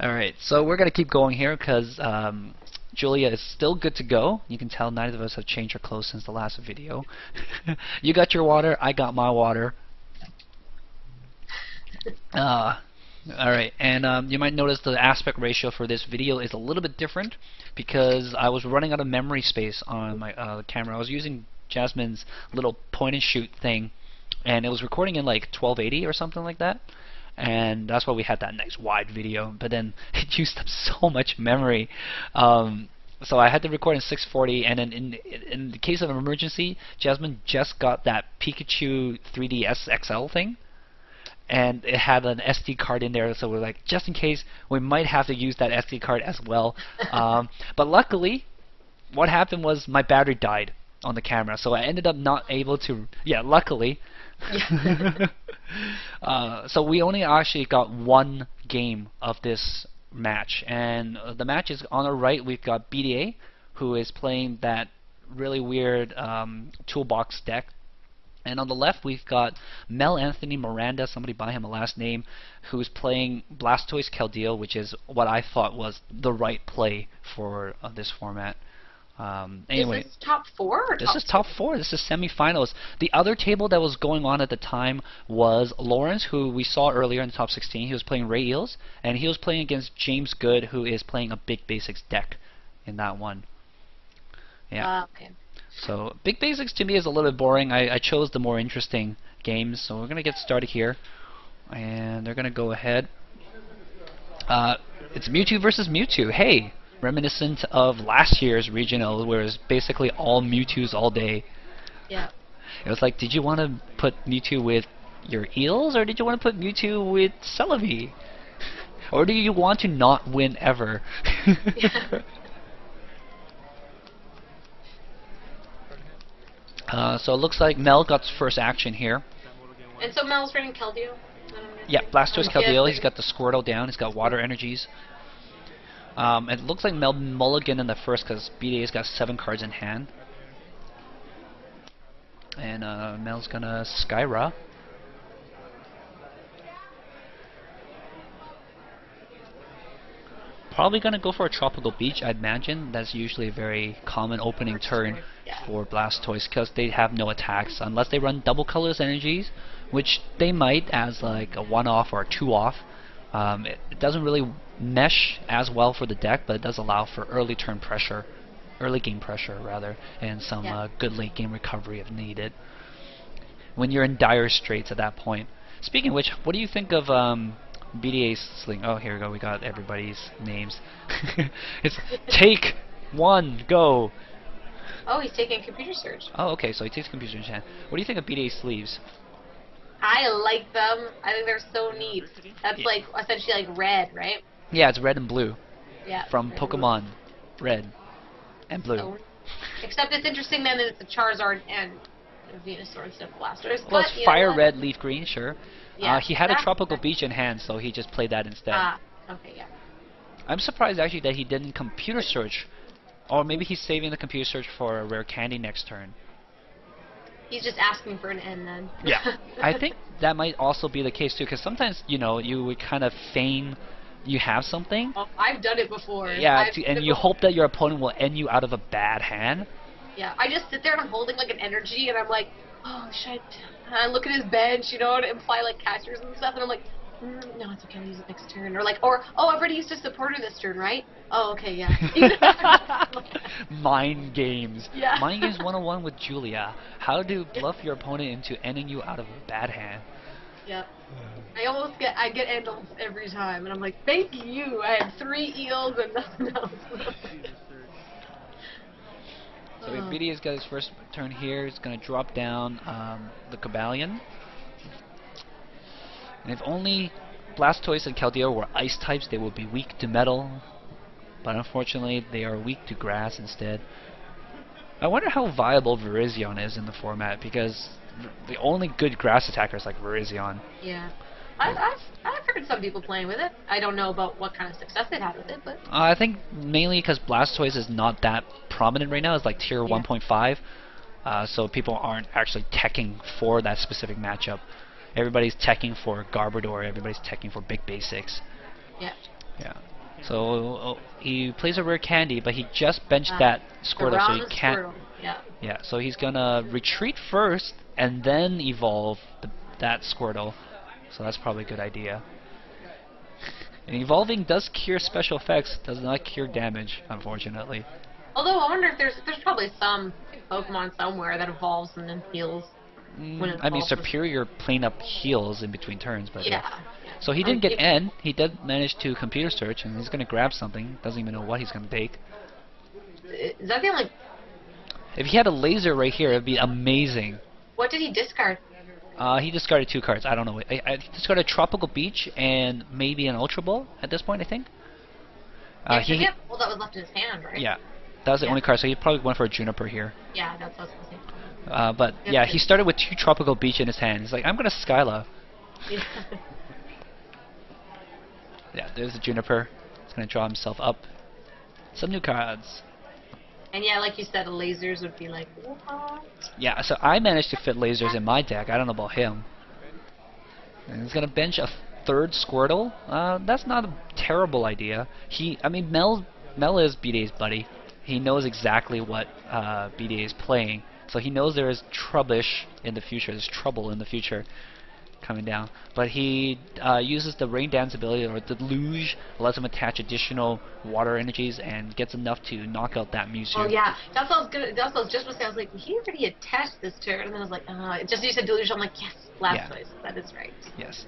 Alright, so we're going to keep going here because Julia is still good to go. You can tell neither of us have changed our clothes since the last video. You got your water, I got my water. Alright, and you might notice the aspect ratio for this video is a little bit different because I was running out of memory space on my camera. I was using Jasmine's little point and shoot thing, and it was recording in like 1280 or something like that. And that's why we had that nice wide video, but then it used up so much memory. So I had to record in 640, and then in the case of an emergency, Jasmine just got that Pikachu 3DS XL thing, and it had an SD card in there, so we're like, just in case, we might have to use that SD card as well. But luckily, what happened was my battery died on the camera, so I ended up not able to, luckily. So we only actually got one game of this match, and the match is on our right. We've got Bidier, who is playing that really weird toolbox deck, and on the left we've got Mel-Anthony Miranda, somebody buy him a last name, who's playing Blastoise Keldeo, which is what I thought was the right play for this format. Anyway, is this top 4 or this is top 4. This is semifinals. The other table that was going on at the time was Lawrence, who we saw earlier in the top 16. He was playing Ray Eels, and he was playing against James Good, who is playing a Big Basics deck in that one. Yeah. Okay. So Big Basics to me is a little bit boring. I chose the more interesting games, so we're gonna get started here, and they're gonna go ahead. It's Mewtwo versus Mewtwo. Hey. Reminiscent of last year's regional, where it was basically all Mewtwo's all day. Yeah. It was like, did you want to put Mewtwo with your Eels, or did you want to put Mewtwo with Celebi? Or do you want to not win ever? So it looks like Mel got first action here. And so Mel's running Keldeo? Yeah, Blastoise Keldeo. He's got the Squirtle down. He's got water energies. It looks like Mel mulligan in the first because BDA's got 7 cards in hand. And Mel's gonna Skyra. Probably gonna go for a Tropical Beach, I'd imagine. That's usually a very common opening turn for Blastoise because they have no attacks unless they run double colors energies, which they might as like a 1-off or a 2-off. It doesn't really mesh as well for the deck, but it does allow for early turn pressure, early game pressure rather, and some good late game recovery if needed. When you're in dire straits at that point. Speaking of which, what do you think of BDA's sling? Oh, here we go. We got everybody's names. It's take 1, go. Oh, he's taking computer search. Oh, okay. So he takes computer search in hand. What do you think of BDA's sleeves? I like them. I think they're so neat. That's like essentially like red, right? Yeah, it's red and blue. Yeah. From Pokemon Red and Blue. So, except it's interesting then that it's a Charizard and a Venusaur instead of Blastoise. Well, but, it's fire red, leaf green, sure. Yeah, he had a Tropical Beach in hand, so he just played that instead. Okay, yeah. I'm surprised actually that he didn't computer search, or maybe he's saving the computer search for a rare candy next turn. He's just asking for an N then. Yeah, I think that might also be the case too, because sometimes you would kind of feign you have something. Oh, I've done it before. Yeah, and you hope that your opponent will end you out of a bad hand. Yeah, I just sit there and I'm holding like an energy, and I'm like, oh shit. And I look at his bench, to imply like catchers and stuff, and I'm like, no, it's okay, I'll use it next turn. Or like, oh, I've already used a supporter this turn, right? Oh, okay, yeah. Mind games. Yeah. Mind games 101 with Julia. How to bluff your opponent into ending you out of a bad hand. Yep. I get end almost every time, and I'm like, thank you. I had 3 eels and nothing else. So Bidia's got his first turn here. He's going to drop down the Cobalion. And if only Blastoise and Keldeo were ice types, they would be weak to metal. But unfortunately, they are weak to grass instead. I wonder how viable Virizion is in the format, because the only good grass attacker is like Virizion. Yeah. I've heard some people playing with it. I don't know about what kind of success they've had with it, but... I think mainly because Blastoise is not that prominent right now. It's like tier 1.5. So people aren't actually teching for that specific matchup. Everybody's teching for Garbodor. Everybody's teching for Big Basics. Yeah. Yeah. So he plays a rare candy, but he just benched that The Squirtle, so he round can't. Squirtle. Yeah. Yeah. So he's gonna retreat first and then evolve that Squirtle. So that's probably a good idea. And evolving does cure special effects, does not cure damage, unfortunately. Although I wonder if there's probably some Pokemon somewhere that evolves and then heals. I mean, Superior playing up heals in between turns, but yeah. So he didn't get N. He did manage to computer search, and he's gonna grab something. Doesn't even know what he's gonna take. Is that the only? If he had a laser right here, it'd be amazing. What did he discard? He discarded 2 cards. I don't know. He discarded Tropical Beach and maybe an Ultra Ball at this point, I think. He had all that was left in his hand, right? Yeah, that was the only card. So he probably went for a Juniper here. Yeah, that's what I was saying. But yeah, he started with 2 Tropical Beach in his hand. He's like, I'm gonna Skyla. Yeah. Yeah, there's the Juniper. He's gonna draw himself up. Some new cards. And yeah, like you said, the lasers would be like, what? Yeah, so I managed to fit lasers in my deck. I don't know about him. And he's gonna bench a 3rd Squirtle. That's not a terrible idea. I mean, Mel is Bidier's buddy. He knows exactly what Bidier is playing, so he knows there is trubbish in the future. There's trouble in the future coming down. But he uses the Rain Dance ability, or the Luge, lets him attach additional water energies and gets enough to knock out that Mewtwo. Oh yeah, that's what I was gonna. That's what I was just gonna say. I was like, he already attached this turn, and then I was like, just you said delusion. I'm like, yes, Blastoise. Yeah. That is right. Yes.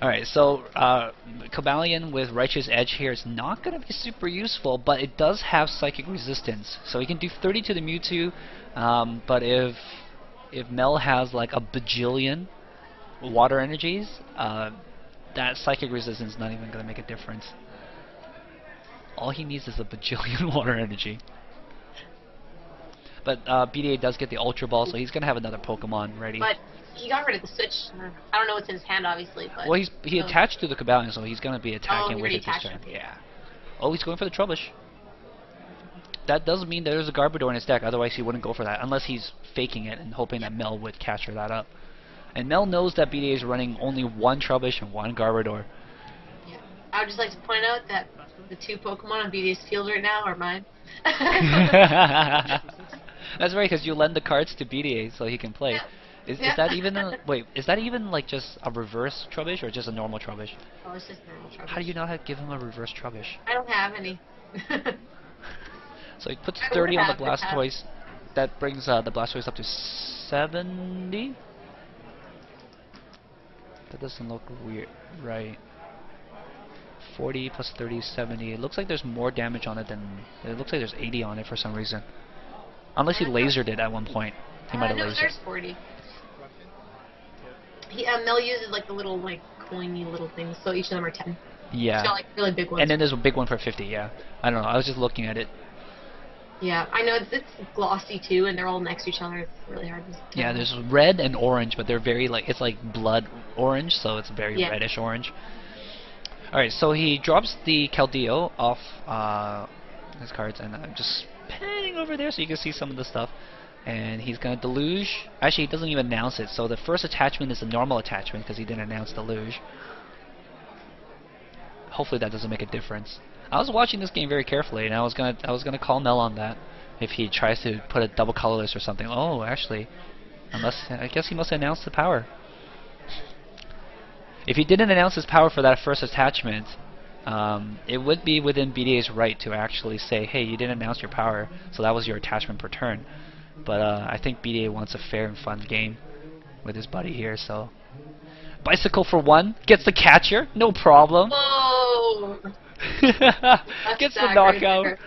Alright, so Cobalion with Righteous Edge here is not going to be super useful, but it does have Psychic Resistance. So he can do 30 to the Mewtwo, but if Mel has like a bajillion water energies, that Psychic Resistance is not even going to make a difference. All he needs is a bajillion water energy. But BDA does get the Ultra Ball, so he's going to have another Pokemon ready. But he got rid of the Switch. I don't know what's in his hand, obviously. But well, he attached to the Cobalion, so he's going to be attacking with it this turn. Yeah. Oh, he's going for the Trubbish. That doesn't mean there's a Garbodor in his deck, otherwise he wouldn't go for that, unless he's faking it and hoping that Mel would capture that up. And Mel knows that BDA is running only 1 Trubbish and 1 Garbodor. Yeah. I would just like to point out that the 2 Pokemon on BDA's field right now are mine. That's right, because you lend the cards to BDA so he can play. Yeah. Is that even is that even like just a reverse Trubbish or just a normal Trubbish? Oh, it's just normal Trubbish. How do you not give him a reverse Trubbish? I don't have any. So he puts 30 on the Blastoise. That brings the Blastoise up to 70. That doesn't look weird, right? 40 plus 30 is 70. It looks like there's more damage on it than... It looks like there's 80 on it for some reason. Unless he lasered it at one point. He might have no, lasered. there's 40. Mel uses like the little like coiny little things, so each of them are 10. Yeah. He's got like really big ones. And then there's a big one for 50, yeah. I don't know, I was just looking at it. Yeah, I know it's glossy too, and they're all next to each other. It's really hard to tell. Yeah, there's red and orange, but they're very like, it's like blood orange, so it's very reddish orange. Alright, so he drops the Keldeo off his cards, and I'm just panning over there so you can see some of the stuff. And he's going to Deluge. Actually, he doesn't even announce it, so the first attachment is a normal attachment because he didn't announce Deluge. Hopefully that doesn't make a difference. I was watching this game very carefully, and I was gonna call Mel on that if he tries to put a double colorless or something. Oh, actually, I guess he must have announced the power. If he didn't announce his power for that first attachment, it would be within BDA's right to actually say, hey, you didn't announce your power, so that was your attachment per turn. But I think BDA wants a fair and fun game with his buddy here, so... Bicycle for 1, gets the catcher, no problem. Whoa! Gets the knockout.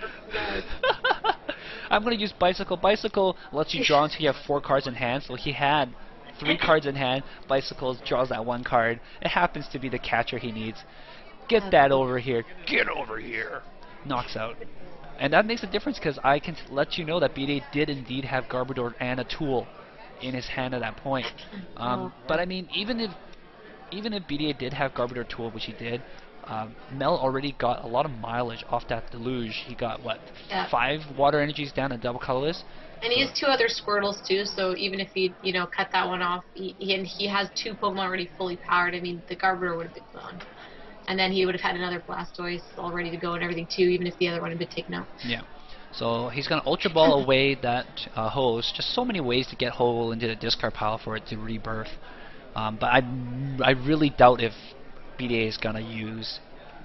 I'm going to use Bicycle. Bicycle lets you draw until you have 4 cards in hand, so he had 3 cards in hand. Bicycle draws that 1 card. It happens to be the catcher he needs. Get that over here. Get over here. Knocks out. And that makes a difference because I can let you know that BDA did indeed have Garbodor and a tool in his hand at that point. But I mean, even if BDA did have Garbodor tool, which he did, Mel already got a lot of mileage off that Deluge. He got, what, 5 water energies down and double colorless? And he has 2 other Squirtles too, so even if he, cut that one off, he has 2 Pokemon already fully powered. I mean, the Garbodor would have been gone. and then he would have had another Blastoise all ready to go and everything too, even if the other one had been taken out. Yeah. So he's going to Ultra Ball away that Ho-Oh. Just so many ways to get Ho-Oh into the discard pile for it to rebirth. But I really doubt if Bidier is going to use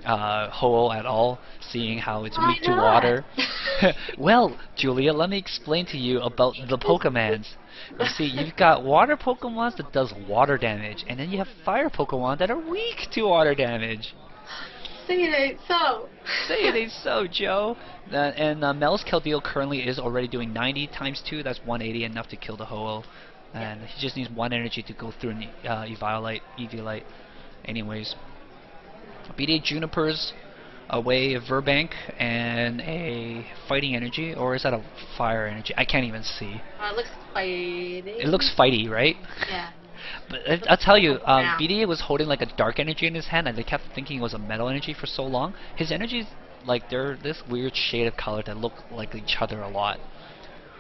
Ho-Oh at all, seeing how it's weak to water. Well, Julia, let me explain to you about the Pokemons. You see, you've got water Pokemons that does water damage, and then you have fire Pokemon that are weak to water damage. Say it ain't so. Say it ain't so, Joe. And Mel's Keldeo currently is already doing 90 times 2. That's 180, enough to kill the Ho-Oh. And he just needs 1 energy to go through an Eviolite. Anyways. BDA Junipers away a Verbank and a Fighting Energy, or is that a Fire Energy? I can't even see. It looks fighty. It looks fighty, right? Yeah. But I'll tell you, BDA was holding like a Dark Energy in his hand, and they kept thinking it was a Metal Energy for so long. His energies, like, they're this weird shade of color that look like each other a lot.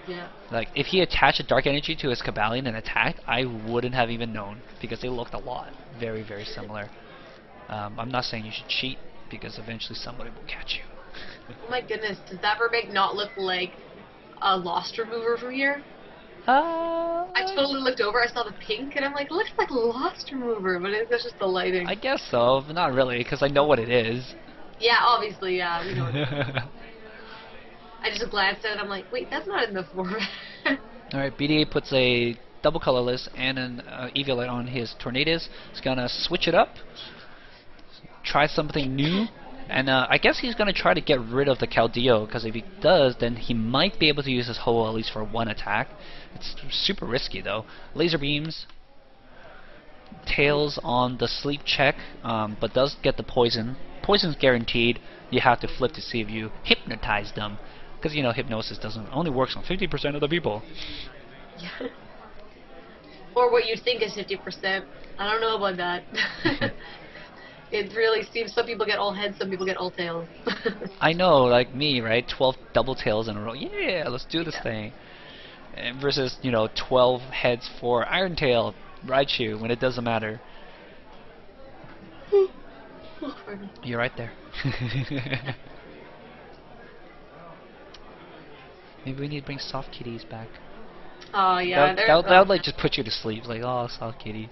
Yeah. Like, if he attached a Dark Energy to his Cobalion and attacked, I wouldn't have even known, because they looked a lot. Very, very similar. I'm not saying you should cheat, because eventually somebody will catch you. Oh my goodness, does that Verbank not look like a Lost Remover from here? I totally looked over, I saw the pink, and I'm like, it looks like Lost Remover, but that's just the lighting. I guess so, but not really, because I know what it is. Yeah, obviously, yeah, we know what it is. I just glanced at it, I'm like, wait, that's not in the format. Alright, BDA puts a double colorless and an Eviolite on his Tornadus. He's gonna switch it up, try something new, and I guess he's gonna try to get rid of the Keldeo, because if he does, then he might be able to use his Ho-Oh at least for 1 attack. It's super risky though. Laser Beams, Tails on the sleep check, but does get the poison. Poison's guaranteed. You have to flip to see if you hypnotize them, because you know hypnosis only works on 50% of the people. Yeah. Or what you think is 50%. I don't know about that. It really seems some people get all heads, some people get all tails. I know, like me, right? 12 double tails in a row. Yeah, let's do this thing. And versus, 12 heads for Iron Tail, Raichu, when it doesn't matter. You're right there. Maybe we need to bring soft kitties back. Oh yeah, that would like just put you to sleep. Like, oh, soft kitty.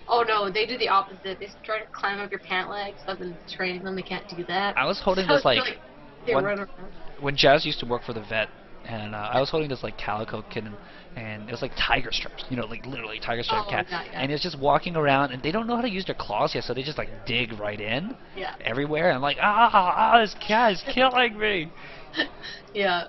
Oh no, they do the opposite. They try to climb up your pant legs. I've been training them. They can't do that. I was holding this like they run around. When Jazz used to work for the vet, and I was holding this like calico kitten, and it was like tiger stripes, like literally tiger stripe cat, God, yeah. and it's just walking around, and they don't know how to use their claws yet, so they just like dig right in, everywhere. And I'm like, this cat is killing me. Yeah,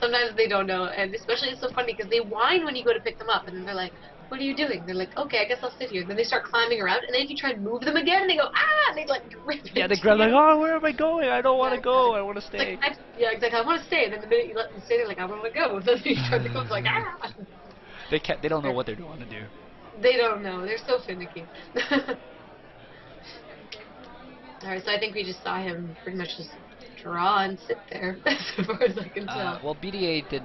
sometimes they don't know, and especially it's so funny because they whine when you go to pick them up, and then they're like, what are you doing? They're like, okay, I guess I'll sit here. Then they start climbing around, and then if you try and move them again, they go, and they like grip. Yeah, they grab like, oh, where am I going? I don't want to go. I want to stay. Like, yeah, exactly. I want to stay. And then the minute you let them stay, they're like, I want to go. Then they try to go, like, ah. They don't know what they're going to do. They don't know. They're so finicky. Alright, so I think we just saw him pretty much just draw and sit there, as far as I can tell. Well, BDA did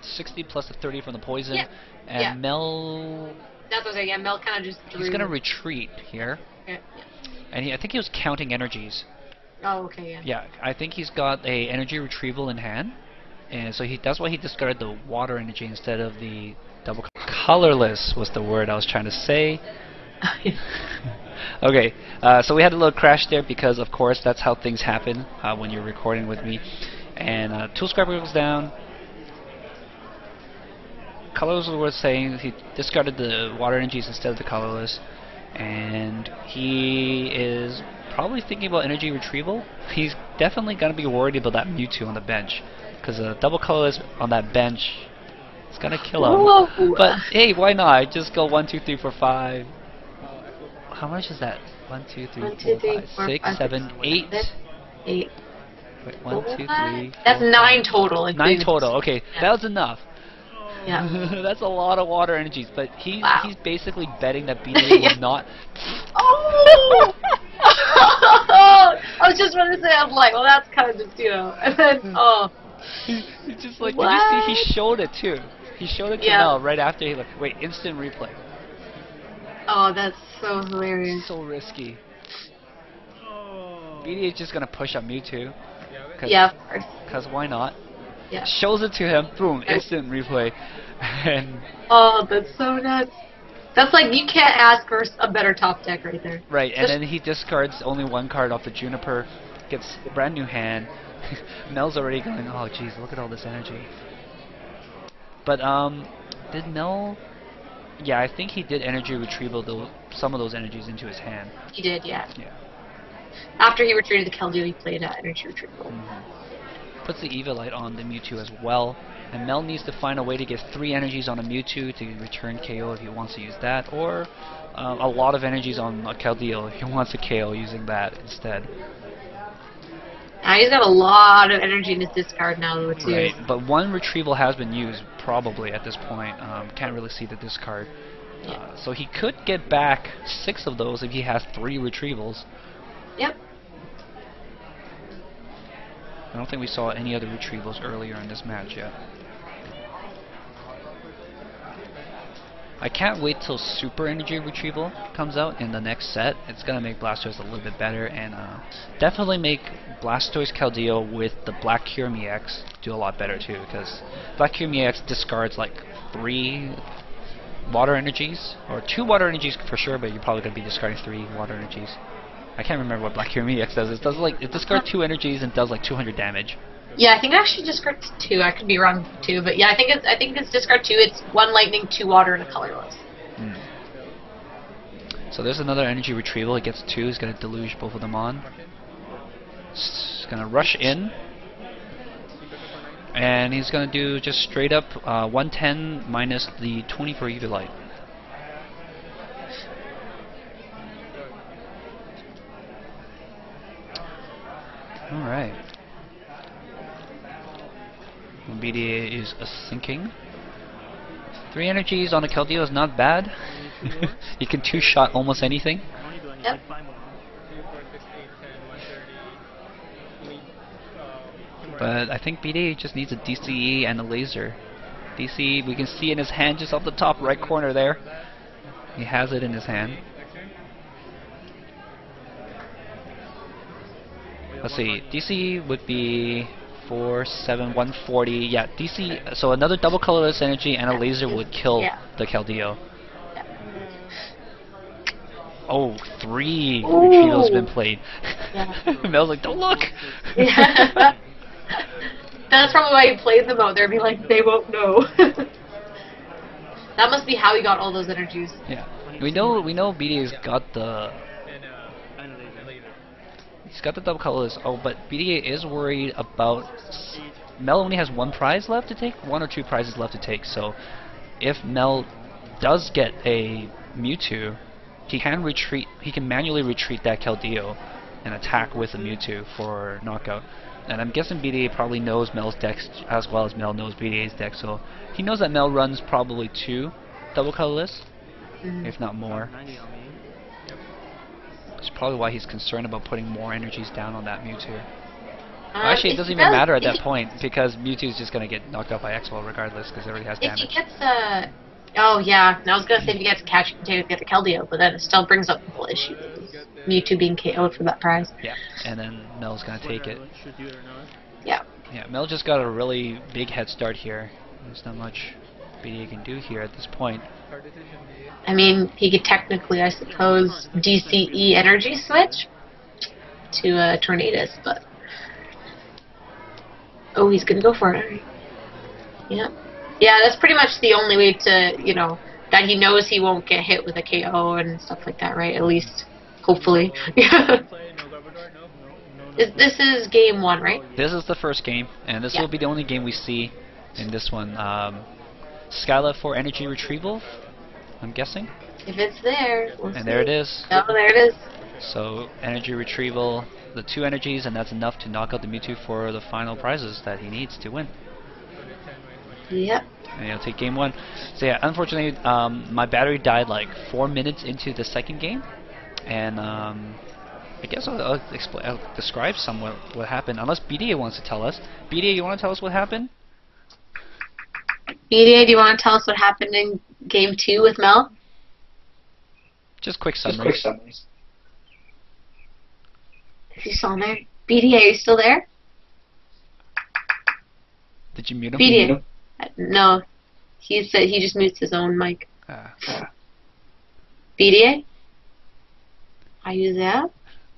60 plus the 30 from the poison, and Mel... That's what I was saying, yeah, Mel kind of just threw... He's going to retreat here, and I think he was counting energies. Oh, okay, yeah. Yeah, I think he's got a energy retrieval in hand, and so that's why he discarded the water energy instead of the double... Colorless was the word I was trying to say. Okay, so we had a little crash there because, of course, that's how things happen when you're recording with me. And Tool Scrapper goes down. Colorless was saying he discarded the water energies instead of the colorless. And he is probably thinking about energy retrieval. He's definitely going to be worried about that Mewtwo on the bench, because a double colorless on that bench is going to kill him. Whoa. But hey, why not? Just go 1, 2, 3, 4, 5. How much is that? 1, 2, 3, 4, 5, 6, 7, 8. 8. Wait, 1, 2, 3. That's 9 total. 9 total. Okay, that was enough. Yeah. That's a lot of water energies, but he's basically betting that BDA will not. Oh! I was just going to say, I'm like, well, that's kind of just, and then, He's just like, did you see? He showed it too. He showed it to Mel right after he looked. Wait, instant replay. Oh, that's so hilarious. So risky. Bidier is just gonna push up Mewtwo. Yeah, of course. Because why not? Yeah. Shows it to him, boom, instant replay. And oh, that's so nuts. That's like, you can't ask for a better top deck right there. right, and then he discards only one card off the Juniper, gets a brand new hand. Mel's already going, oh jeez, look at all this energy. But did Mel? Yeah, I think he did energy retrieval some of those energies into his hand. He did, yeah. Yeah. After he retreated the Keldeo, he played energy retrieval. Puts the Evilite on the Mewtwo as well. And Mel needs to find a way to get 3 energies on a Mewtwo to return KO if he wants to use that, or a lot of energies on a Keldeo if he wants to KO using that instead. He's got a lot of energy in his discard now, though, too. Right, but 1 retrieval has been used, probably, at this point. Can't really see the discard. So he could get back 6 of those if he has 3 retrievals. Yep. I don't think we saw any other retrievals earlier in this match yet. I can't wait till Super Energy Retrieval comes out in the next set. It's going to make Blastoise a little bit better, and definitely make Blastoise Keldeo with the Black Kyurem EX do a lot better too, because Black Kyurem EX discards like 3 water energies, or 2 water energies for sure, but you're probably going to be discarding 3 water energies. I can't remember what Black Kyurem EX does. It discards 2 energies and does like 200 damage. Yeah, I think it actually discards 2. I could be wrong too, but yeah, I think it's discard 2. It's 1 lightning, 2 water, and a colorless. So there's another energy retrieval. He gets 2. He's gonna deluge both of them on. He's gonna rush in, and he's gonna do just straight up 110 minus the 20 for Evilite. All right. Bidier is sinking. 3 energies on a Keldeo is not bad. You can 2-shot almost anything. Yep. But I think Bidier just needs a DCE and a laser. DCE, we can see in his hand just off the top right corner there. He has it in his hand. Let's see, DCE would be 4, 7, 140. Yeah, DC. So another double colorless energy and a laser would kill the Keldeo. Yeah. Oh, 3 retrievals been played. Yeah. Mel's like, don't look. Yeah. That's probably why he played them out there, be like, they won't know. That must be how he got all those energies. Yeah, we know Bidier's got the. He's got the double colorless. Oh, but Bidier is worried about. Mel only has 1 prize left to take, 1 or 2 prizes left to take. So, if Mel does get a Mewtwo, he can retreat. He can manually retreat that Keldeo and attack with a Mewtwo for knockout. And I'm guessing Bidier probably knows Mel's decks as well as Mel knows Bidier's deck. So he knows that Mel runs probably 2 double colorless, if not more. That's probably why he's concerned about putting more energies down on that Mewtwo. Actually, it doesn't even matter at that point, because Mewtwo's just going to get knocked out by X-Well regardless, because it already has damage. If he gets oh yeah, I was going to say if he gets a catch, he can get the Keldeo, but then it still brings up the whole issue of Mewtwo being KO'd for that prize. Yeah, and then Mel's going to take it. Yeah. Yeah, Mel just got a really big head start here. There's not much Bidier can do here at this point. I mean, he could technically, I suppose, DCE energy switch to Tornadus, but... Oh, he's gonna go for it. Yeah. Yeah, that's pretty much the only way to, you know, that he knows he won't get hit with a KO and stuff like that, right? At least, hopefully. This is game 1, right? This is the first game, and this will be the only game we see in this one. Skyla for energy retrieval, I'm guessing. If it's there, we'll see. There it is. Oh, there it is. So, energy retrieval, the 2 energies, and that's enough to knock out the Mewtwo for the final prizes that he needs to win. Yep. And he'll take game 1. So yeah, unfortunately, my battery died like 4 minutes into the second game, and I guess I'll describe somewhat what happened, unless Bidier wants to tell us. Bidier, you want to tell us what happened? Bidier, do you want to tell us what happened in game 2 with Mel? Just quick summaries. Is he still on there? Bidier, are you still there? Did you mute him? Bidier. No. He said he just mutes his own mic. Bidier? Are you there?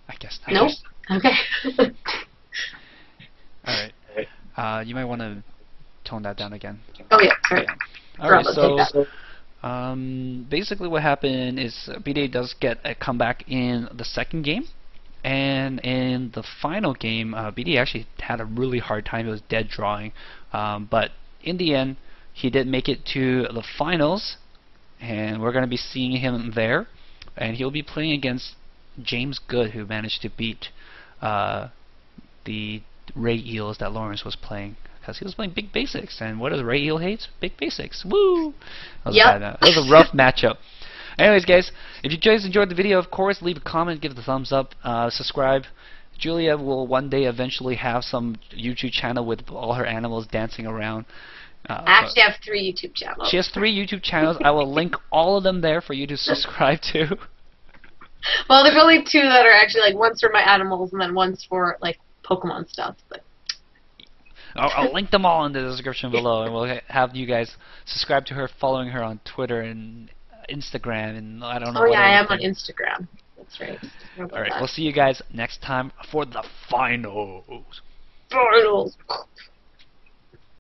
I guess not. Nope. Okay. Alright. You might want to tone that down again. Oh, yeah. Sorry. Alright, so basically what happened is Bidier does get a comeback in the second game. And in the final game, Bidier actually had a really hard time. It was dead drawing. But in the end, he did make it to the finals. And we're going to be seeing him there. And he'll be playing against James Good, who managed to beat the Ray Eels that Lawrence was playing. Because he was playing Big Basics. And what does Ray Eel hate? Big Basics. Woo! That was a rough matchup. Anyways, guys, if you guys enjoyed the video, of course, leave a comment, give it a thumbs up, subscribe. Julia will one day eventually have some YouTube channel with all her animals dancing around. I actually have 3 YouTube channels. She has 3 YouTube channels. I will link all of them there for you to subscribe to. Well, there's only 2 that are actually, like, one's for my animals and then one's for, like, Pokemon stuff. But I'll link them all in the description below, and we'll have you guys subscribe to her, following her on Twitter and Instagram, and I don't know. Oh yeah, I am on Instagram. That's right. Alright, we'll see you guys next time for the finals. Finals.